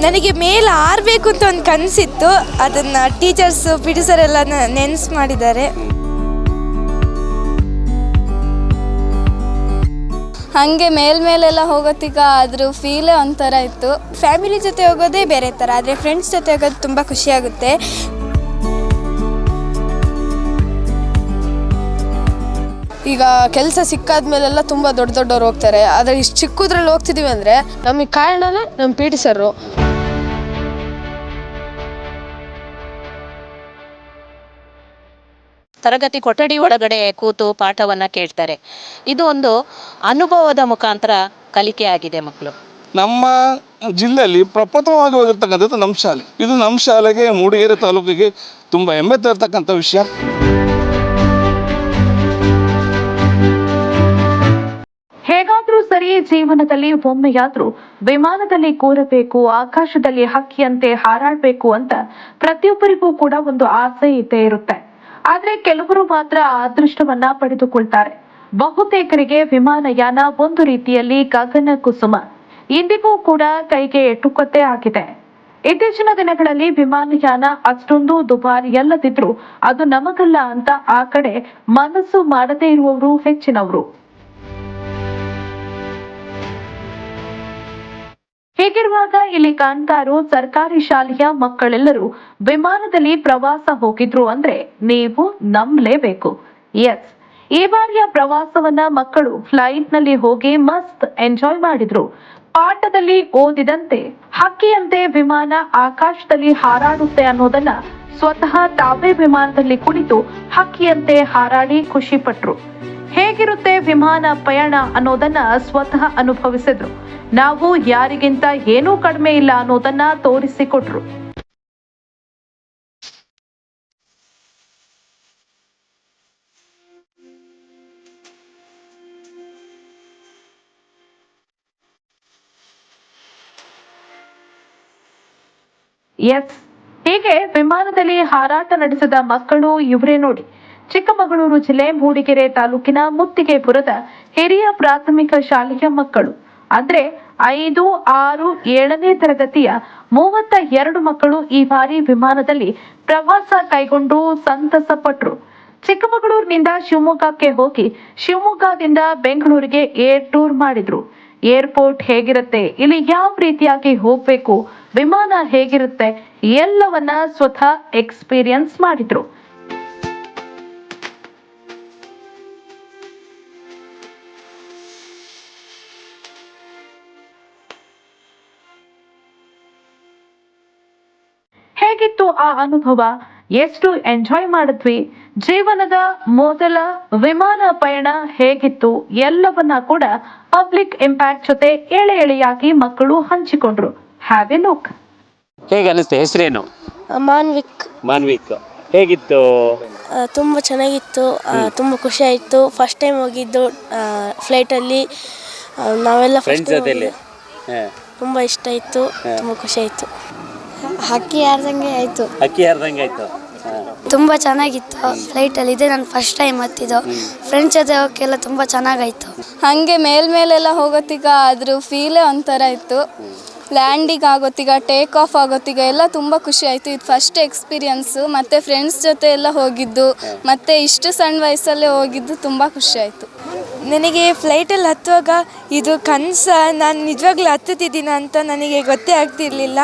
ನನಗೆ ಮೇಲೆ ಆರಬೇಕು ಅಂತ ಒಂದು ಕನಸಿತ್ತು. ಅದನ್ನು ಟೀಚರ್ಸು ಪಿ ಟಿ ಸರ್ ಎಲ್ಲ ನೆನ್ಸು ಮಾಡಿದ್ದಾರೆ. ಹಾಗೆ ಮೇಲೆಲ್ಲ ಹೋಗೋತ್ತೀಗ ಅದ್ರ ಫೀಲೇ ಒಂಥರ ಇತ್ತು. ಫ್ಯಾಮಿಲಿ ಜೊತೆ ಹೋಗೋದೇ ಬೇರೆ ಥರ, ಆದರೆ ಫ್ರೆಂಡ್ಸ್ ಜೊತೆ ಹೋಗೋದು ತುಂಬ ಖುಷಿಯಾಗುತ್ತೆ. ಈಗ ಕೆಲಸ ಸಿಕ್ಕಾದ್ಮೇಲೆಲ್ಲ ತುಂಬ ದೊಡ್ಡವ್ರು ಹೋಗ್ತಾರೆ, ಆದರೆ ಇಷ್ಟು ಚಿಕ್ಕದ್ರಲ್ಲಿ ಹೋಗ್ತಿದ್ದೀವಿ ಅಂದರೆ ನಮಗೆ ಕಾರಣನೇ ನಮ್ಮ ಪಿ ಟಿ ಸರ್ರು. ತರಗತಿ ಕೊಠಡಿ ಒಳಗಡೆ ಕೂತು ಪಾಠವನ್ನು ಕೇಳ್ತಾರೆ. ಇದು ಒಂದು ಅನುಭವದ ಮುಖಾಂತರ ಕಲಿಕೆ ಆಗಿದೆ ಮಕ್ಕಳು. ನಮ್ಮ ಜಿಲ್ಲೆಯಲ್ಲಿ ಪ್ರಪ್ರಥಮವಾಗಿ ಹೋಗಿರ್ತಕ್ಕಂಥದ್ದು ನಮ್ಮ ಶಾಲೆ. ಇದು ನಮ್ಮ ಶಾಲೆಗೆ, ಮೂಡಿಗೆರೆ ತಾಲೂಕಿಗೆ ತುಂಬ ಹೆಮ್ಮೆ ತರ್ತಕ್ಕಂಥ ವಿಷಯ. ಹೇಗಾದ್ರೂ ಸರಿ, ಜೀವನದಲ್ಲಿ ಒಮ್ಮೆಯಾದ್ರೂ ವಿಮಾನದಲ್ಲಿ ಕೂರಬೇಕು, ಆಕಾಶದಲ್ಲಿ ಹಕ್ಕಿಯಂತೆ ಹಾರಾಡಬೇಕು ಅಂತ ಪ್ರತಿಯೊಬ್ಬರಿಗೂ ಕೂಡ ಒಂದು ಆಸೆ ಇದ್ದೇ ಇರುತ್ತೆ. ಆದ್ರೆ ಕೆಲವರು ಮಾತ್ರ ಆ ಅದೃಷ್ಟವನ್ನ ಪಡೆದುಕೊಳ್ತಾರೆ. ಬಹುತೇಕರಿಗೆ ವಿಮಾನಯಾನ ಒಂದು ರೀತಿಯಲ್ಲಿ ಗಗನ ಕುಸುಮ, ಇಂದಿಗೂ ಕೂಡ ಕೈಗೆ ಎಟುಕತ್ತೆ ಆಗಿದೆ. ಇತ್ತೀಚಿನ ದಿನಗಳಲ್ಲಿ ವಿಮಾನಯಾನ ಅಷ್ಟೊಂದು ದುಬಾರಿಯಲ್ಲದಿದ್ರು ಅದು ನಮಗಲ್ಲ ಅಂತ ಆ ಕಡೆ ಮನಸ್ಸು ಮಾಡದೇ ಇರುವವರು ಹೆಚ್ಚಿನವರು. ಹೀಗಿರುವಾಗ ಇಲ್ಲಿ ಕಾಣ್ತಾ ಇರೋ ಸರ್ಕಾರಿ ಶಾಲೆಯ ಮಕ್ಕಳೆಲ್ಲರೂ ವಿಮಾನದಲ್ಲಿ ಪ್ರವಾಸ ಹೋಗಿದ್ರು ಅಂದ್ರೆ ನೀವು ನಂಬಲೇಬೇಕು. ಎಸ್, ಈ ಬಾರಿಯ ಪ್ರವಾಸವನ್ನ ಮಕ್ಕಳು ಫ್ಲೈಟ್ ನಲ್ಲಿ ಹೋಗಿ ಮಸ್ತ್ ಎಂಜಾಯ್ ಮಾಡಿದ್ರು. ಪಾಠದಲ್ಲಿ ಓದಿದಂತೆ ಹಕ್ಕಿಯಂತೆ ವಿಮಾನ ಆಕಾಶದಲ್ಲಿ ಹಾರಾಡುತ್ತೆ ಅನ್ನೋದನ್ನ ಸ್ವತಃ ತಾವೇ ವಿಮಾನದಲ್ಲಿ ಕುಳಿತು ಹಕ್ಕಿಯಂತೆ ಹಾರಾಡಿ ಖುಷಿ ಪಟ್ರು. ಹೇಗಿರುತ್ತೆ ವಿಮಾನ ಪಯಣ ಅನ್ನೋದನ್ನ ಸ್ವತಃ ಅನುಭವಿಸಿದ್ರು. ನಾವು ಯಾರಿಗಿಂತ ಏನೂ ಕಡಿಮೆ ಇಲ್ಲ ಅನ್ನೋದನ್ನ ತೋರಿಸಿಕೊಟ್ರು. ಎಸ್, ಹೀಗೆ ವಿಮಾನದಲ್ಲಿ ಹಾರಾಟ ನಡೆಸಿದ ಮಕ್ಕಳು ಇವರೇ ನೋಡಿ. ಚಿಕ್ಕಮಗಳೂರು ಜಿಲ್ಲೆ ಮೂಡಿಗೆರೆ ತಾಲೂಕಿನ ಮುತ್ತಿಗೆಪುರದ ಹಿರಿಯ ಪ್ರಾಥಮಿಕ ಶಾಲೆಯ ಮಕ್ಕಳು. ಅಂದ್ರೆ 5, 6, 7ನೇ ತರಗತಿಯ 32 ಮಕ್ಕಳು ಈ ಬಾರಿ ವಿಮಾನದಲ್ಲಿ ಪ್ರವಾಸ ಕೈಗೊಂಡು ಸಂತಸ ಪಟ್ರು. ಚಿಕ್ಕಮಗಳೂರಿನಿಂದ ಶಿವಮೊಗ್ಗಕ್ಕೆ ಹೋಗಿ ಶಿವಮೊಗ್ಗದಿಂದ ಬೆಂಗಳೂರಿಗೆ ಏರ್ ಟೂರ್ ಮಾಡಿದ್ರು. ಏರ್ಪೋರ್ಟ್ ಹೇಗಿರುತ್ತೆ, ಇಲ್ಲಿ ಯಾವ ರೀತಿಯಾಗಿ ಹೋಗ್ಬೇಕು, ವಿಮಾನ ಹೇಗಿರುತ್ತೆ ಎಲ್ಲವನ್ನ ಸ್ವತಃ ಎಕ್ಸ್ಪೀರಿಯನ್ಸ್ ಮಾಡಿದ್ರು. ಹೇಗಿತ್ತು ಆ ಅನುಭವ? ಎಷ್ಟು ಎಂಜಾಯ್ ಮಾಡಿದ್ವಿ? ಜೀವನದ ಮೊದಲ ವಿಮಾನ ಪಯಣ ಹೇಗಿತ್ತು ಎಲ್ಲವನ್ನ ಕೂಡ ಪಬ್ಲಿಕ್ ಇಂಪ್ಯಾಕ್ಟ್ ಜೊತೆ ಎಳೆಯಾಗಿ ಮಕ್ಕಳು ಹಂಚಿಕೊಂಡ್ರು. Have A look. ಹೇಗೆ ಅನಿಸ್ತು? ಹೆಸರೇನು? ಮಾನ್ವಿಕ್. ಹೇಗಿತ್ತು? ತುಂಬ ಚೆನ್ನಾಗಿತ್ತು, ತುಂಬ ಖುಷಿ ಆಯಿತು. ಫಸ್ಟ್ ಟೈಮ್ ಹೋಗಿದ್ದು ಫ್ಲೈಟಲ್ಲಿ, ನಾವೆಲ್ಲ ಫ್ರೆಂಡ್ಸ್ ಜೊತೆಲಿ. ತುಂಬ ಇಷ್ಟ ಆಯಿತು, ತುಂಬ ಖುಷಿ ಆಯಿತು. ಹಕ್ಕಿ ಹಾರ್ದಂಗೆ ಆಯಿತು. ತುಂಬ ಚೆನ್ನಾಗಿತ್ತು ಫ್ಲೈಟಲ್ಲಿ. ಇದೆ ನಾನು ಫಸ್ಟ್ ಟೈಮ್ ಹತ್ತಿದ್ದು. ಫ್ರೆಂಡ್ಸ್ ಜೊತೆ ಹೋಗೋಕ್ಕೆಲ್ಲ ತುಂಬ ಚೆನ್ನಾಗಾಯಿತು. ಹಾಗೆ ಮೇಲೆಲ್ಲ ಹೋಗೋತ್ತೀಗ ಅದ್ರ ಫೀಲೇ ಒಂಥರ ಇತ್ತು. ಲ್ಯಾಂಡಿಂಗ್ ಆಗೋತ್ತೀಗ, ಟೇಕ್ ಆಫ್ ಆಗೋತ್ತೀಗ ಎಲ್ಲ ತುಂಬ ಖುಷಿ ಆಯಿತು. ಇದು ಫಸ್ಟ್ ಎಕ್ಸ್ಪೀರಿಯನ್ಸು. ಮತ್ತು ಫ್ರೆಂಡ್ಸ್ ಜೊತೆ ಎಲ್ಲ ಹೋಗಿದ್ದು, ಮತ್ತು ಇಷ್ಟು ಸಣ್ಣ ವಯಸ್ಸಲ್ಲೇ ಹೋಗಿದ್ದು ತುಂಬ ಖುಷಿ ಆಯಿತು. ನನಗೆ ಫ್ಲೈಟಲ್ಲಿ ಹತ್ತುವಾಗ ಇದು ಕನಸ, ನಾನು ನಿಜವಾಗ್ಲೂ ಹತ್ತುತ್ತಿದ್ದೀನ ಅಂತ ನನಗೆ ಗೊತ್ತೇ ಆಗ್ತಿರ್ಲಿಲ್ಲ.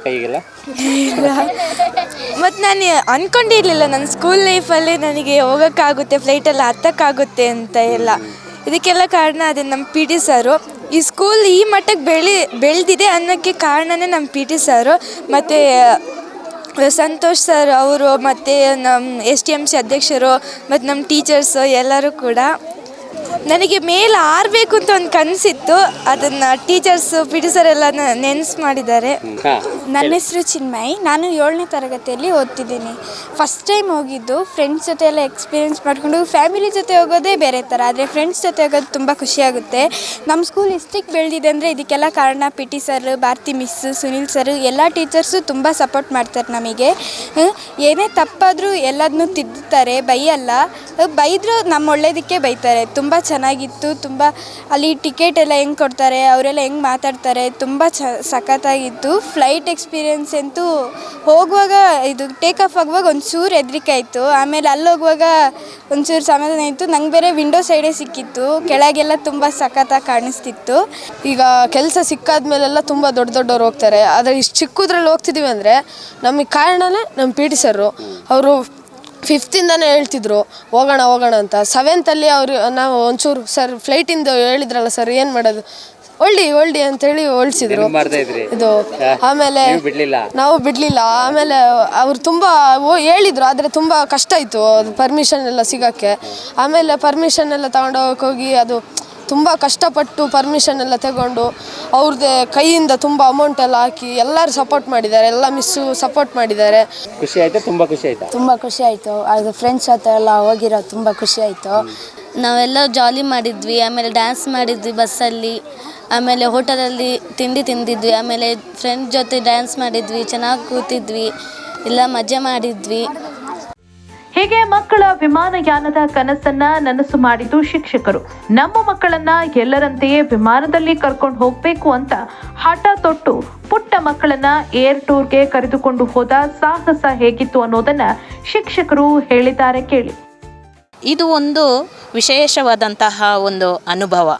ಕೈಗೆಲ್ಲ ಮತ್ತು ನಾನು ಅಂದ್ಕೊಂಡಿರಲಿಲ್ಲ ನನ್ನ ಸ್ಕೂಲ್ ಲೈಫಲ್ಲೇ ನನಗೆ ಹೋಗೋಕ್ಕಾಗುತ್ತೆ, ಫ್ಲೈಟಲ್ಲಿ ಹತ್ತಕ್ಕಾಗುತ್ತೆ ಅಂತ ಎಲ್ಲ. ಇದಕ್ಕೆಲ್ಲ ಕಾರಣ ಅದೇ ನಮ್ಮ ಪಿ ಟಿ ಸರು. ಈ ಸ್ಕೂಲ್ ಈ ಮಟ್ಟಕ್ಕೆ ಬೆಳೆದಿದೆ ಅನ್ನೋಕ್ಕೆ ಕಾರಣನೇ ನಮ್ಮ ಪಿ ಟಿ ಸರು ಮತ್ತು ಸಂತೋಷ್ ಸರ್ ಅವರು, ಮತ್ತು ನಮ್ಮ STMC ಅಧ್ಯಕ್ಷರು, ಮತ್ತು ನಮ್ಮ ಟೀಚರ್ಸು ಎಲ್ಲರೂ ಕೂಡ. ನನಗೆ ಮೇಲೆ ಆರಬೇಕು ಅಂತ ಒಂದು ಕನಸಿತ್ತು. ಅದನ್ನು ಟೀಚರ್ಸು ಪಿ ಟಿ ಸರ್ ಎಲ್ಲ ನೆನ್ಸು ಮಾಡಿದ್ದಾರೆ. ನನ್ನ ಹೆಸರು ಚಿನ್ಮಯಿ, ನಾನು 7ನೇ ತರಗತಿಯಲ್ಲಿ ಓದ್ತಿದ್ದೀನಿ. ಫಸ್ಟ್ ಟೈಮ್ ಹೋಗಿದ್ದು, ಫ್ರೆಂಡ್ಸ್ ಜೊತೆ ಎಲ್ಲ ಎಕ್ಸ್ಪೀರಿಯೆನ್ಸ್ ಮಾಡಿಕೊಂಡು. ಫ್ಯಾಮಿಲಿ ಜೊತೆ ಹೋಗೋದೇ ಬೇರೆ ಥರ, ಆದರೆ ಫ್ರೆಂಡ್ಸ್ ಜೊತೆ ಹೋಗೋದು ತುಂಬ ಖುಷಿಯಾಗುತ್ತೆ. ನಮ್ಮ ಸ್ಕೂಲ್ ಇಷ್ಟಕ್ಕೆ ಬೆಳೆದಿದೆ ಅಂದರೆ ಇದಕ್ಕೆಲ್ಲ ಕಾರಣ P T sir, Bharati miss, Sunil sir, ಎಲ್ಲ ಟೀಚರ್ಸು ತುಂಬ ಸಪೋರ್ಟ್ ಮಾಡ್ತಾರೆ ನಮಗೆ. ಏನೇ ತಪ್ಪಾದರೂ ಎಲ್ಲದನ್ನೂ ತಿದ್ದುತ್ತಾರೆ, ಬೈಯಲ್ಲ. ಬೈದರೂ ನಮ್ಮ ಒಳ್ಳೇದಕ್ಕೆ ಬೈತಾರೆ. ತುಂಬ ಚೆನ್ನಾಗಿತ್ತು. ತುಂಬ ಅಲ್ಲಿ ಟಿಕೆಟ್ ಎಲ್ಲ ಹೆಂಗೆ ಕೊಡ್ತಾರೆ, ಅವರೆಲ್ಲ ಹೆಂಗೆ ಮಾತಾಡ್ತಾರೆ, ತುಂಬ ಸಖತ್ತಾಗಿತ್ತು. ಫ್ಲೈಟ್ ಎಕ್ಸ್ಪೀರಿಯೆನ್ಸ್ ಅಂತೂ ಹೋಗುವಾಗ ಇದು ಟೇಕ್ ಆಫ್ ಆಗುವಾಗ ಒಂಚೂರು ಹೆದರಿಕೆ ಆಯಿತು. ಆಮೇಲೆ ಅಲ್ಲಿ ಹೋಗುವಾಗ ಒಂಚೂರು ಸಮಾಧಾನ ಆಯಿತು. ನಂಗೆ ಬೇರೆ ವಿಂಡೋ ಸೈಡೇ ಸಿಕ್ಕಿತ್ತು, ಕೆಳಗೆಲ್ಲ ತುಂಬ ಸಖತ್ತಾಗಿ ಕಾಣಿಸ್ತಿತ್ತು. ಈಗ ಕೆಲಸ ಸಿಕ್ಕಾದ್ಮೇಲೆಲ್ಲ ತುಂಬ ದೊಡ್ಡವ್ರು ಹೋಗ್ತಾರೆ, ಆದರೆ ಇಷ್ಟು ಚಿಕ್ಕದ್ರಲ್ಲಿ ಹೋಗ್ತಿದ್ದೀವಿ ಅಂದರೆ ನಮಗೆ ಕಾರಣನೇ ನಮ್ಮ ಪಿ ಟಿ ಸರು. ಅವರು 5th ಹೇಳ್ತಿದ್ರು ಹೋಗೋಣ ಅಂತ. 7th ನಾವು ಒಂಚೂರು ಸರ್ ಫ್ಲೈಟಿಂದ ಹೇಳಿದ್ರಲ್ಲ ಸರ್ ಏನು ಮಾಡೋದು, ಒಳ್ಳಿ ಅಂತೇಳಿ ಹೊಳ್ಸಿದ್ರು ಇದು. ಆಮೇಲೆ ನಾವು ಬಿಡಲಿಲ್ಲ. ಆಮೇಲೆ ಅವ್ರು ತುಂಬ ಹೇಳಿದ್ರು, ಆದರೆ ತುಂಬ ಕಷ್ಟ ಆಯಿತು ಅದು ಪರ್ಮಿಷನ್ ಎಲ್ಲ ಸಿಗೋಕ್ಕೆ. ಆಮೇಲೆ ಪರ್ಮಿಷನ್ ಎಲ್ಲ ತಗೊಂಡೋಗಿ ಅದು ತುಂಬ ಕಷ್ಟಪಟ್ಟು ಪರ್ಮಿಷನ್ ಎಲ್ಲ ತಗೊಂಡು ಅವ್ರದ್ದೇ ಕೈಯಿಂದ ತುಂಬ ಅಮೌಂಟ್ ಎಲ್ಲ ಹಾಕಿ ಎಲ್ಲರೂ ಸಪೋರ್ಟ್ ಮಾಡಿದ್ದಾರೆ, ಎಲ್ಲ ಮಿಸ್ಸು ಸಪೋರ್ಟ್ ಮಾಡಿದ್ದಾರೆ. ಖುಷಿ ಆಯ್ತಾ? ತುಂಬ ಖುಷಿ ಆಯ್ತಾ? ತುಂಬ ಖುಷಿ ಆಯಿತು. ಅದು ಫ್ರೆಂಡ್ಸ್ ಜೊತೆ ಎಲ್ಲ ಹೋಗಿರೋ ತುಂಬ ಖುಷಿ ಆಯಿತು. ನಾವೆಲ್ಲ ಜಾಲಿ ಮಾಡಿದ್ವಿ, ಆಮೇಲೆ ಡ್ಯಾನ್ಸ್ ಮಾಡಿದ್ವಿ ಬಸ್ಸಲ್ಲಿ, ಆಮೇಲೆ ಹೋಟೆಲಲ್ಲಿ ತಿಂಡಿ ತಿಂದಿದ್ವಿ, ಆಮೇಲೆ ಫ್ರೆಂಡ್ ಜೊತೆ ಡ್ಯಾನ್ಸ್ ಮಾಡಿದ್ವಿ, ಚೆನ್ನಾಗಿ ಕೂತಿದ್ವಿ, ಎಲ್ಲ ಮಜಾ ಮಾಡಿದ್ವಿ. ಹೀಗೆ ಮಕ್ಕಳ ವಿಮಾನಯಾನದ ಕನಸನ್ನ ನನಸು ಮಾಡಿದ್ದು ಶಿಕ್ಷಕರು. ನಮ್ಮ ಮಕ್ಕಳನ್ನ ಎಲ್ಲರಂತೆಯೇ ವಿಮಾನದಲ್ಲಿ ಕರ್ಕೊಂಡು ಹೋಗ್ಬೇಕು ಅಂತ ಹಠ ತೊಟ್ಟು ಪುಟ್ಟ ಮಕ್ಕಳನ್ನ ಏರ್ ಟೂರ್ಗೆ ಕರೆದುಕೊಂಡು ಹೋದ ಸಾಹಸ ಹೇಗಿತ್ತು ಅನ್ನೋದನ್ನ ಶಿಕ್ಷಕರು ಹೇಳಿದ್ದಾರೆ, ಕೇಳಿ. ಇದು ಒಂದು ವಿಶೇಷವಾದಂತಹ ಒಂದು ಅನುಭವ.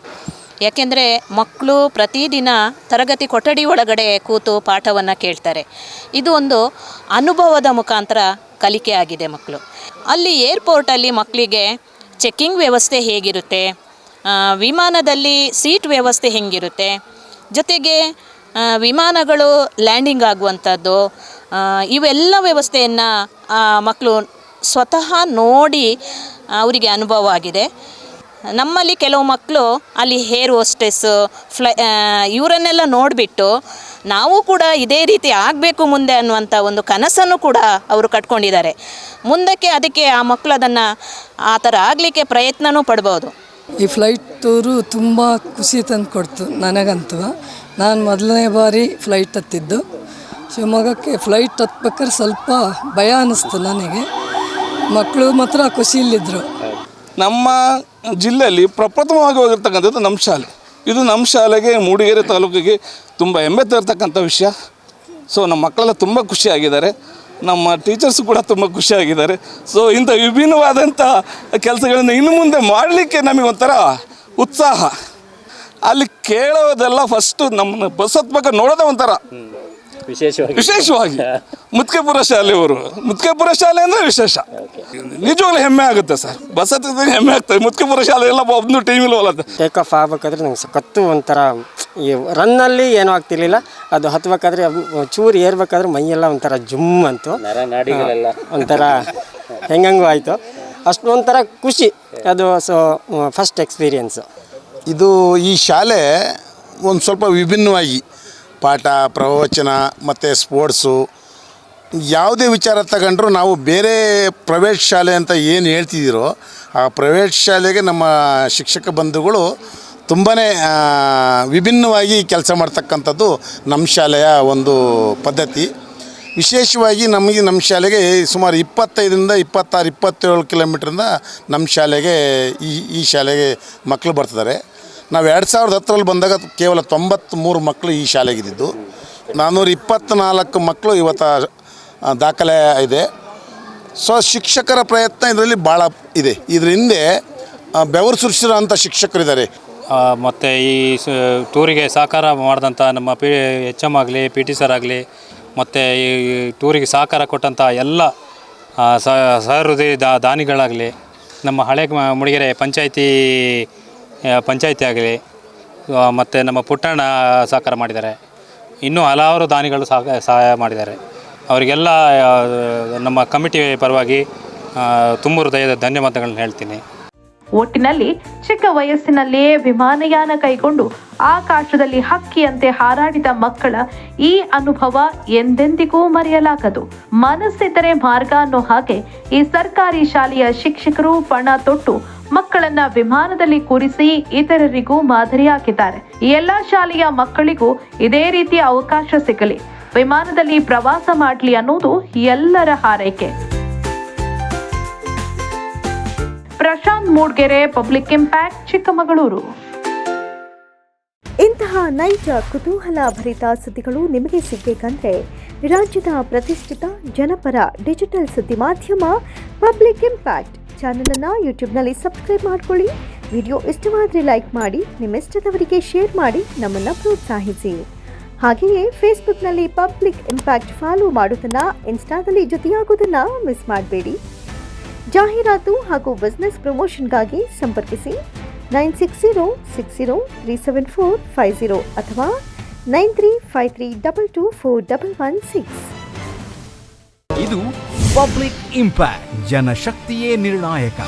ಯಾಕೆಂದರೆ ಮಕ್ಕಳು ಪ್ರತಿದಿನ ತರಗತಿ ಕೊಠಡಿ ಒಳಗಡೆ ಕೂತು ಪಾಠವನ್ನು ಕೇಳ್ತಾರೆ. ಇದು ಒಂದು ಅನುಭವದ ಮುಖಾಂತರ ಕಲಿಕೆ ಆಗಿದೆ ಮಕ್ಕಳು. ಅಲ್ಲಿ ಏರ್ಪೋರ್ಟಲ್ಲಿ ಮಕ್ಕಳಿಗೆ ಚೆಕ್ಕಿಂಗ್ ವ್ಯವಸ್ಥೆ ಹೇಗಿರುತ್ತೆ, ವಿಮಾನದಲ್ಲಿ ಸೀಟ್ ವ್ಯವಸ್ಥೆ ಹೇಗಿರುತ್ತೆ, ಜೊತೆಗೆ ವಿಮಾನಗಳು ಲ್ಯಾಂಡಿಂಗ್ ಆಗುವಂಥದ್ದು, ಇವೆಲ್ಲ ವ್ಯವಸ್ಥೆಯನ್ನು ಮಕ್ಕಳು ಸ್ವತಃ ನೋಡಿ ಅವರಿಗೆ ಅನುಭವ ಆಗಿದೆ. ನಮ್ಮಲ್ಲಿ ಕೆಲವು ಮಕ್ಕಳು ಅಲ್ಲಿ ಏರ್ ಹೋಸ್ಟೆಸ್ಸು ಇವರನ್ನೆಲ್ಲ ನೋಡಿಬಿಟ್ಟು ನಾವು ಕೂಡ ಇದೇ ರೀತಿ ಆಗಬೇಕು ಮುಂದೆ ಅನ್ನುವಂಥ ಒಂದು ಕನಸನ್ನು ಕೂಡ ಅವರು ಕಟ್ಕೊಂಡಿದ್ದಾರೆ. ಮುಂದಕ್ಕೆ ಅದಕ್ಕೆ ಆ ಮಕ್ಕಳು ಅದನ್ನು ಆ ಥರ ಆಗಲಿಕ್ಕೆ ಪ್ರಯತ್ನವೂ ಪಡ್ಬೋದು. ಈ ಫ್ಲೈಟ್ ಟೂರು ತುಂಬ ಖುಷಿ ತಂದು ಕೊಡ್ತು ನನಗಂತೂ. ನಾನು ಮೊದಲನೇ ಬಾರಿ ಫ್ಲೈಟ್ ಹತ್ತಿದ್ದು. ಶಿವಮೊಗ್ಗಕ್ಕೆ ಫ್ಲೈಟ್ ಹತ್ಬೇಕಾದ್ರೆ ಸ್ವಲ್ಪ ಭಯ ಅನ್ನಿಸ್ತು ನನಗೆ. ಮಕ್ಕಳು ಮಾತ್ರ ಖುಷಿಯಲ್ಲಿದ್ದರು. ನಮ್ಮ ಜಿಲ್ಲೆಯಲ್ಲಿ ಪ್ರಪ್ರಥಮವಾಗಿ ಹೋಗಿರ್ತಕ್ಕಂಥದ್ದು ನಮ್ಮ ಶಾಲೆ. ಇದು ನಮ್ಮ ಶಾಲೆಗೆ ಮೂಡಿಗೆರೆ ತಾಲೂಕಿಗೆ ತುಂಬ ಹೆಮ್ಮೆ ತರ್ತಕ್ಕಂಥ ವಿಷಯ. ಸೊ ನಮ್ಮ ಮಕ್ಕಳೆಲ್ಲ ತುಂಬ ಖುಷಿಯಾಗಿದ್ದಾರೆ, ನಮ್ಮ ಟೀಚರ್ಸು ಕೂಡ ತುಂಬ ಖುಷಿಯಾಗಿದ್ದಾರೆ. ಸೊ ಇಂಥ ವಿಭಿನ್ನವಾದಂಥ ಕೆಲಸಗಳನ್ನು ಇನ್ನು ಮುಂದೆ ಮಾಡಲಿಕ್ಕೆ ನಮಗೆ ಒಂಥರ ಉತ್ಸಾಹ. ಅಲ್ಲಿ ಕೇಳೋದೆಲ್ಲ ಫಸ್ಟು ನಮ್ಮ ಬಸ್ ಹತ್ಬೇಕಾದ್ರೆ ನೋಡೋದೇ ಒಂಥರ ವಿಶೇಷವಾಗಿ ಮುತ್ಕೆಪುರ ಶಾಲೆಯವರು. ಮುತ್ಕೆಪುರ ಶಾಲೆ ಅಂದರೆ ವಿಶೇಷ, ನಿಜವಾಗ್ಲೂ ಹೆಮ್ಮೆ ಆಗುತ್ತೆ ಸರ್. ಬಸ್ ಹತ್ತಿದಾಗ ಹೆಮ್ಮೆ ಆಗ್ತದೆ. ಮುತ್ಕೆಪುರ ಶಾಲೆ ಎಲ್ಲ ಒಂದು ಟೀಮಿಲ್ ಹೋಲತ್ತೆ. ಟೇಕ್ ಆಫ್ ಆಗಬೇಕಾದ್ರೆ ನಂಗೆ ಸಖತ್ತು ಒಂಥರ ಈ ರನ್ನಲ್ಲಿ ಏನೂ ಆಗ್ತಿರ್ಲಿಲ್ಲ. ಅದು ಹತ್ಬೇಕಾದ್ರೆ ಚೂರು ಏರ್ಬೇಕಾದ್ರೆ ಮೈಯೆಲ್ಲ ಒಂಥರ ಜುಮ್ ಅಂತು, ಒಂಥರ ಹೆಂಗಂಗೂ ಆಯಿತು. ಅಷ್ಟು ಒಂಥರ ಖುಷಿ. ಅದು ಸೊ ಫಸ್ಟ್ ಎಕ್ಸ್ಪೀರಿಯೆನ್ಸು. ಇದು ಈ ಶಾಲೆ ಒಂದು ಸ್ವಲ್ಪ ವಿಭಿನ್ನವಾಗಿ ಪಾಠ, ಪ್ರವಚನ ಮತ್ತು ಸ್ಪೋರ್ಟ್ಸು ಯಾವುದೇ ವಿಚಾರ ತಗೊಂಡ್ರು ನಾವು ಬೇರೆ ಪ್ರೈವೇಟ್ ಶಾಲೆ ಅಂತ ಏನು ಹೇಳ್ತಿದ್ದೀರೋ ಆ ಪ್ರೈವೇಟ್ ಶಾಲೆಗೆ ನಮ್ಮ ಶಿಕ್ಷಕ ಬಂಧುಗಳು ತುಂಬಾ ವಿಭಿನ್ನವಾಗಿ ಕೆಲಸ ಮಾಡ್ತಕ್ಕಂಥದ್ದು ನಮ್ಮ ಶಾಲೆಯ ಒಂದು ಪದ್ಧತಿ. ವಿಶೇಷವಾಗಿ ನಮ್ಮ ಶಾಲೆಗೆ ಸುಮಾರು 25ರಿಂದ 26, 27 ಕಿಲೋಮೀಟ್ರಿಂದ ನಮ್ಮ ಶಾಲೆಗೆ ಈ ಶಾಲೆಗೆ ಮಕ್ಕಳು ಬರ್ತಿದ್ದಾರೆ. ನಾವು 2010ರಲ್ಲಿ ಬಂದಾಗ ಕೇವಲ 93 ಮಕ್ಕಳು ಈ ಶಾಲೆಗಿದ್ದು, 424 ಮಕ್ಕಳು ಇವತ್ತು ದಾಖಲೆ ಇದೆ. ಸೊ ಶಿಕ್ಷಕರ ಪ್ರಯತ್ನ ಇದರಲ್ಲಿ ಭಾಳ ಇದೆ. ಇದ್ರ ಹಿಂದೆ ಬೆವರು ಸುರಿಸಿರೋ ಅಂಥ ಶಿಕ್ಷಕರಿದ್ದಾರೆ. ಮತ್ತು ಈ ಟೂರಿಗೆ ಸಹಕಾರ ಮಾಡಿದಂಥ ನಮ್ಮ HM ಆಗಲಿ, PT ಸರ್ ಆಗಲಿ, ಮತ್ತು ಈ ಟೂರಿಗೆ ಸಹಕಾರ ಕೊಟ್ಟಂಥ ಎಲ್ಲ ಸಹೃದಯ ದಾನಿಗಳಾಗಲಿ, ನಮ್ಮ ಹಳೆ ಮೂಡಿಗೆರೆ ಪಂಚಾಯಿತಿ ಆಗಲಿ, ಮತ್ತು ನಮ್ಮ ಪುಟ್ಟಣ್ಣ ಸಹಕಾರ ಮಾಡಿದ್ದಾರೆ. ಇನ್ನೂ ಹಲವಾರು ದಾನಿಗಳು ಸಹಾಯ ಮಾಡಿದ್ದಾರೆ. ಅವರಿಗೆಲ್ಲ ನಮ್ಮ ಕಮಿಟಿ ಪರವಾಗಿ ತುಂಬ ಹೃದಯದ ಧನ್ಯವಾದಗಳನ್ನ ಹೇಳ್ತೀನಿ. ಒಟ್ಟಿನಲ್ಲಿ ಚಿಕ್ಕ ವಯಸ್ಸಿನಲ್ಲಿಯೇ ವಿಮಾನಯಾನ ಕೈಗೊಂಡು ಆಕಾಶದಲ್ಲಿ ಹಕ್ಕಿಯಂತೆ ಹಾರಾಡಿದ ಮಕ್ಕಳ ಈ ಅನುಭವ ಎಂದೆಂದಿಗೂ ಮರೆಯಲಾಗದು. ಮನಸ್ಸಿದ್ದರೆ ಮಾರ್ಗ ಅನ್ನೋ ಹಾಗೆ ಈ ಸರ್ಕಾರಿ ಶಾಲೆಯ ಶಿಕ್ಷಕರು ಪಣ ತೊಟ್ಟು ಮಕ್ಕಳನ್ನ ವಿಮಾನದಲ್ಲಿ ಕೂರಿಸಿ ಇತರರಿಗೂ ಮಾದರಿಯಾಗಿದ್ದಾರೆ. ಎಲ್ಲಾ ಶಾಲೆಯ ಮಕ್ಕಳಿಗೂ ಇದೇ ರೀತಿಯ ಅವಕಾಶ ಸಿಗಲಿ, ವಿಮಾನದಲ್ಲಿ ಪ್ರವಾಸ ಮಾಡಲಿ ಅನ್ನೋದು ಎಲ್ಲರ ಹಾರೈಕೆ. Prashant Moodgere, public impact, Chikkamagaluru. ಇಂತಹ ನೈಜ ಕುತೂಹಲ ಭರಿತ ಸುದ್ದಿಗಳು ನಿಮಗೆ ಸಿಗಬೇಕಂದ್ರೆ ರಾಜ್ಯದ ಪ್ರತಿಷ್ಠಿತ ಜನಪರ ಡಿಜಿಟಲ್ ಸುದ್ದಿ ಮಾಧ್ಯಮ ಪಬ್ಲಿಕ್ ಇಂಪ್ಯಾಕ್ಟ್ ಚಾನಲನ್ನು ಯೂಟ್ಯೂಬ್ನಲ್ಲಿ ಸಬ್ಸ್ಕ್ರೈಬ್ ಮಾಡ್ಕೊಳ್ಳಿ. ವಿಡಿಯೋ ಇಷ್ಟವಾದರೆ ಲೈಕ್ ಮಾಡಿ, ನಿಮ್ಮ ಇಷ್ಟದವರಿಗೆ ಶೇರ್ ಮಾಡಿ ನಮ್ಮನ್ನು ಪ್ರೋತ್ಸಾಹಿಸಿ. ಹಾಗೆಯೇ ಫೇಸ್ಬುಕ್ನಲ್ಲಿ ಪಬ್ಲಿಕ್ ಇಂಪ್ಯಾಕ್ಟ್ ಫಾಲೋ ಮಾಡೋದನ್ನು, ಇನ್ಸ್ಟಾದಲ್ಲಿ ಜೊತೆಯಾಗೋದನ್ನು ಮಿಸ್ ಮಾಡಬೇಡಿ. ಜಾಹೀರಾತು ಹಾಗೂ ಬಿಸ್ನೆಸ್ ಪ್ರಮೋಷನ್ಗಾಗಿ ಸಂಪರ್ಕಿಸಿ 9606037450 ಅಥವಾ 9353224116. ಇದು ಪಬ್ಲಿಕ್ ಇಂಪ್ಯಾಕ್ಟ್, ಜನಶಕ್ತಿಯೇ ನಿರ್ಣಾಯಕ.